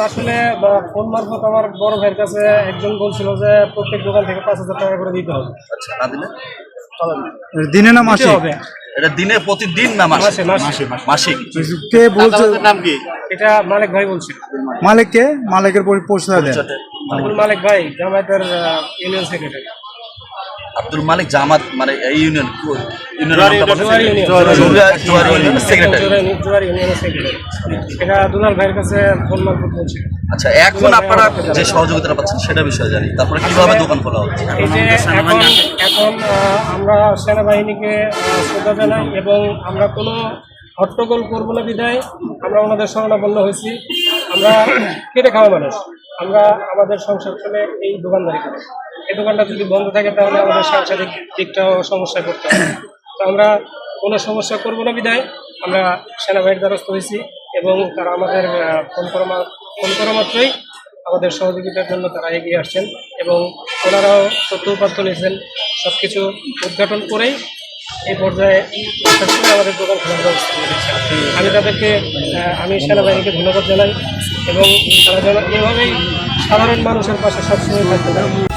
আসলে ফোন মারফত আমার বড় ভাইয়ের কাছে একজন বলছিল যে প্রত্যেক দোকান থেকে 5,000 টাকা করে দিতে হবে। আচ্ছা, না দিলে দিনে না মাসে হবে? এটা দিনে প্রতিদিন না মাসে? মাসে। কে বলছে? নাম কি? এটা মালিক ভাই বলছিল। মালিক কে? মালিকের পরিচয় দেন। আব্দুল মালিক ভাই, জামায়াতের ইউনিয়ন সেক্রেটারি। আব্দুল মালিক জামাত মানে এই ইউনিয়ন সেক্রেটারি। এটা দুলাল ভাইয়ের কাছে ফোন মারফত বলছিল। আচ্ছা, এখন আপনারা যে সহযোগিতা পাচ্ছেন সেটা বিষয়ে জানি, তারপরে কিভাবে দোকান খোলা হচ্ছে? এই যে এখন আমরা সেনাবাহিনীকে শ্রদ্ধা জানাই এবং আমরা কোনো হট্টগোল করবো না বিধায় আমরা ওনাদের শরণাপন্ন হয়েছি। আমরা কেটে খাওয়া মানুষ, আমরা আমাদের সংসার চলে এই দোকানদারি করে। এই দোকানটা যদি বন্ধ থাকে তাহলে আমাদের সাংসারিক দিকটাও সমস্যায় পড়তে হবে। তো আমরা কোনো সমস্যা করবো না বিধায় আমরা সেনাবাহিনীর দ্বারস্থ হয়েছি এবং তারা আমাদের ফোন করা মাত্রই আমাদের সহযোগিতার জন্য তারা এগিয়ে আসছেন এবং ওনারাও তথ্য উপাত্ত নিয়েছেন। সব কিছু উদ্ঘাটন করেই এই পর্যায়ে আমাদের দোকান খোলার ব্যবস্থা করে দিচ্ছেন। আমি সেনাবাহিনীকে ধন্যবাদ জানাই এবং তারা যেন এভাবেই সাধারণ মানুষের পাশে সবসময় থাকতে পারে।